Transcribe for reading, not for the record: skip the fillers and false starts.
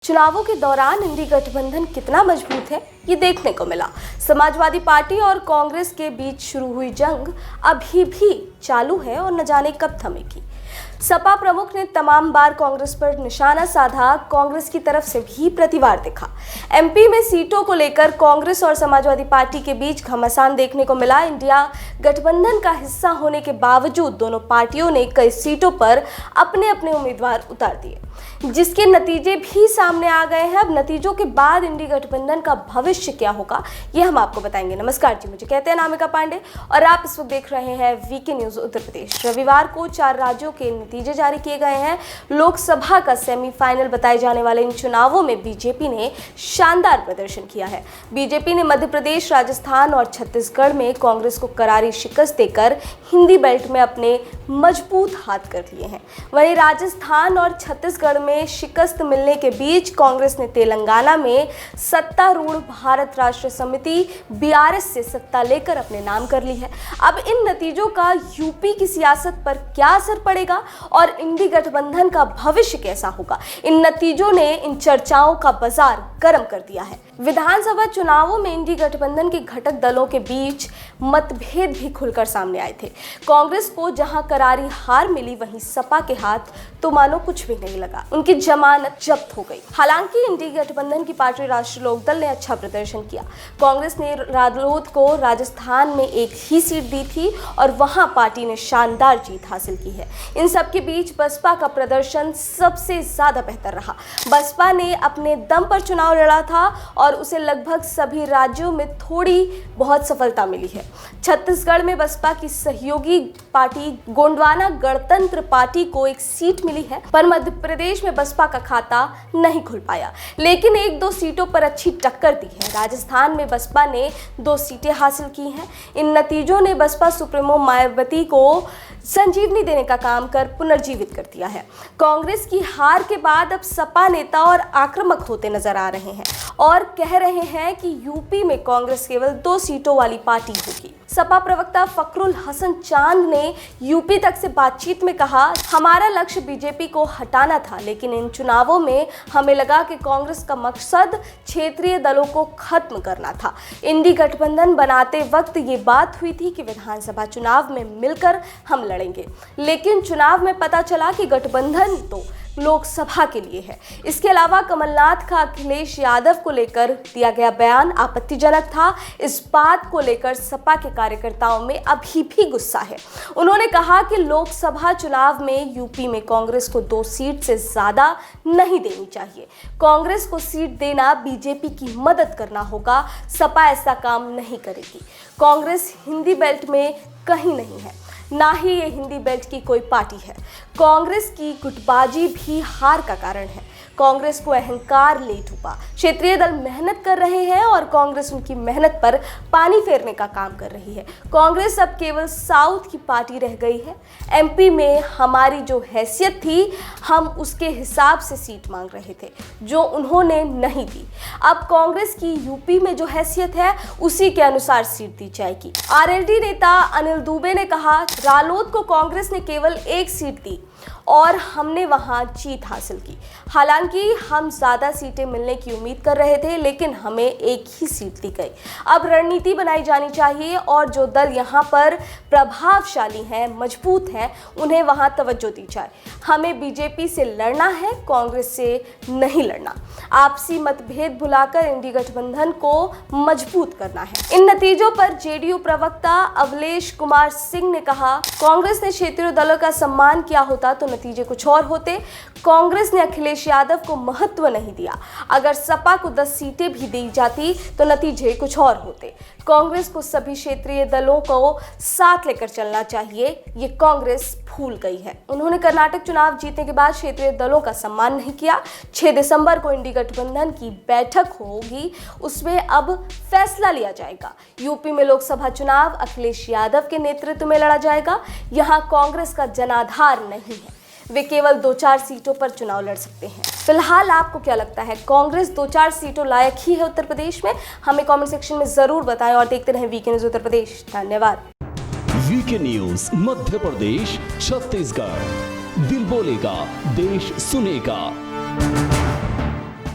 चुनावों के दौरान इंडी गठबंधन कितना मजबूत है ये देखने को मिला। समाजवादी पार्टी और कांग्रेस के बीच शुरू हुई जंग अभी भी चालू है और न जाने कब थमेगी। सपा प्रमुख ने तमाम बार कांग्रेस पर निशाना साधा, कांग्रेस की तरफ से भी प्रतिवार दिखा। एमपी में सीटों को लेकर कांग्रेस और समाजवादी पार्टी के बीच घमासान देखने को मिला। इंडिया गठबंधन का हिस्सा होने के बावजूद दोनों पार्टियों ने कई सीटों पर अपने अपने उम्मीदवार उतार दिए, जिसके नतीजे भी सामने आ गए हैं। अब नतीजों के बाद इंडी गठबंधन का भविष्य क्या होगा ये हम आपको बताएंगे। नमस्कार जी, मुझे कहते हैं नामिका पांडे और आप इस वक्त देख रहे हैं वीके न्यूज उत्तर प्रदेश। रविवार को 4 राज्यों के नतीजे जारी किए गए हैं। लोकसभा का सेमीफाइनल बताए जाने वाले इन चुनावों में बीजेपी ने शानदार प्रदर्शन किया है। बीजेपी ने मध्य प्रदेश, राजस्थान और छत्तीसगढ़ में कांग्रेस को करारी शिकस्त देकर हिंदी बेल्ट में अपने मजबूत हाथ कर लिए हैं। वहीं राजस्थान और छत्तीसगढ़ में शिकस्त मिलने के बीच कांग्रेस ने तेलंगाना में सत्तारूढ़ भारत राष्ट्र समिति बीआरएस से सत्ता लेकर अपने नाम कर ली है। अब इन नतीजों का यूपी की सियासत पर क्या असर पड़ेगा और इंडी गठबंधन का भविष्य कैसा होगा, इन नतीजों ने इन चर्चाओं का बाजार गर्म कर दिया है। विधानसभा चुनावों में इंडी गठबंधन के घटक दलों के बीच मतभेद भी खुलकर सामने आए थे। कांग्रेस को जहां करारी हार मिली, वहीं सपा के हाथ तो मानो कुछ भी नहीं लगा, उनकी जमानत जब्त हो गई। हालांकि इंडी गठबंधन की पार्टी राष्ट्रीय लोकदल ने अच्छा प्रदर्शन किया। कांग्रेस ने रालोद को राजस्थान में एक ही सीट दी थी और वहां पार्टी ने शानदार जीत हासिल की है। इन सब के बीच बसपा का प्रदर्शन सबसे ज्यादा बेहतर रहा। बसपा ने अपने दम पर चुनाव लड़ा था और उसे लगभग सभी राज्यों में थोड़ी बहुत सफलता मिली है। छत्तीसगढ़ में बसपा की सहयोगी पार्टी गोंडवाना गणतंत्र पार्टी को एक सीट मिली है, पर मध्य प्रदेश में बसपा का खाता नहीं खुल पाया, लेकिन 1-2 सीटों पर अच्छी टक्कर दी है। राजस्थान में बसपा ने 2 सीटें हासिल की हैं। इन नतीजों ने बसपा सुप्रीमो मायावती को संजीवनी देने का काम कर पुनर्जीवित कर दिया है। कांग्रेस की हार के बाद अब सपा नेता और आक्रामक होते नजर आ रहे हैं और कह रहे हैं कि यूपी में कांग्रेस केवल 2 सीटों वाली पार्टी होगी। सपा प्रवक्ता फखरुल हसन चांद ने यूपी तक से बातचीत में कहा, हमारा लक्ष्य बीजेपी को हटाना था, लेकिन इन चुनावों में हमें लगा कि कांग्रेस का मकसद क्षेत्रीय दलों को खत्म करना था। इंडी गठबंधन बनाते वक्त ये बात हुई थी कि विधानसभा चुनाव में मिलकर हम लड़ेंगे, लेकिन चुनाव में पता चला कि गठबंधन तो लोकसभा के लिए है। इसके अलावा कमलनाथ का अखिलेश यादव को लेकर दिया गया बयान आपत्तिजनक था। इस बात को लेकर सपा के कार्यकर्ताओं में अभी भी गुस्सा है। उन्होंने कहा कि लोकसभा चुनाव में यूपी में कांग्रेस को 2 सीट से ज्यादा नहीं देनी चाहिए। कांग्रेस को सीट देना बीजेपी की मदद करना होगा। सपा ऐसा काम नहीं करेगी। कांग्रेस हिंदी बेल्ट में कहीं नहीं है, ना ही ये हिंदी बेल्ट की कोई पार्टी है। कांग्रेस की गुटबाजी भी हार का कारण है। कांग्रेस को अहंकार ले डूबा। क्षेत्रीय दल मेहनत कर रहे हैं और कांग्रेस उनकी मेहनत पर पानी फेरने का काम कर रही है। कांग्रेस अब केवल साउथ की पार्टी रह गई है। एमपी में हमारी जो हैसियत थी, हम उसके हिसाब से सीट मांग रहे थे, जो उन्होंने नहीं दी। अब कांग्रेस की यूपी में जो हैसियत है, उसी के अनुसार सीट दी जाएगी। आरएलडी नेता अनिल दुबे ने कहा, रालोद को कांग्रेस ने केवल 1 सीट दी और हमने वहां जीत हासिल की। हालांकि हम ज़्यादा सीटें मिलने की उम्मीद कर रहे थे, लेकिन हमें 1 ही सीट दी गई। अब रणनीति बनाई जानी चाहिए और जो दल यहाँ पर प्रभावशाली हैं, मजबूत हैं, उन्हें वहां तवज्जो दी जाए। हमें बीजेपी से लड़ना है, कांग्रेस से नहीं लड़ना। आपसी मतभेद भुलाकर इंडी गठबंधन को मजबूत करना है। इन नतीजों पर जेडीयू प्रवक्ता अवलेश कुमार सिंह ने कहा, कांग्रेस ने क्षेत्रीय दलों का सम्मान किया होता तो नतीजे कुछ और होते। कांग्रेस ने अखिलेश यादव को महत्व नहीं दिया। अगर सपा को 10 सीटें भी दी जाती तो नतीजे कुछ और होते। कांग्रेस को सभी क्षेत्रीय दलों को साथ लेकर चलना चाहिए, ये कांग्रेस भूल गई है। उन्होंने कर्नाटक चुनाव जीतने के बाद क्षेत्रीय दलों का सम्मान नहीं किया। 6 दिसंबर को इंडी गठबंधन की बैठक होगी, उसमें अब फैसला लिया जाएगा। यूपी में लोकसभा चुनाव अखिलेश यादव के नेतृत्व में लड़ा जाएगा। यहाँ कांग्रेस का जनाधार नहीं है, वे केवल 2-4 सीटों पर चुनाव लड़ सकते हैं। फिलहाल आपको क्या लगता है, कांग्रेस 2-4 सीटों लायक ही है उत्तर प्रदेश में? हमें कमेंट सेक्शन में जरूर बताएं और देखते रहें वीके न्यूज उत्तर प्रदेश। धन्यवाद। वीके न्यूज मध्य प्रदेश, छत्तीसगढ़, दिल बोलेगा, देश सुनेगा।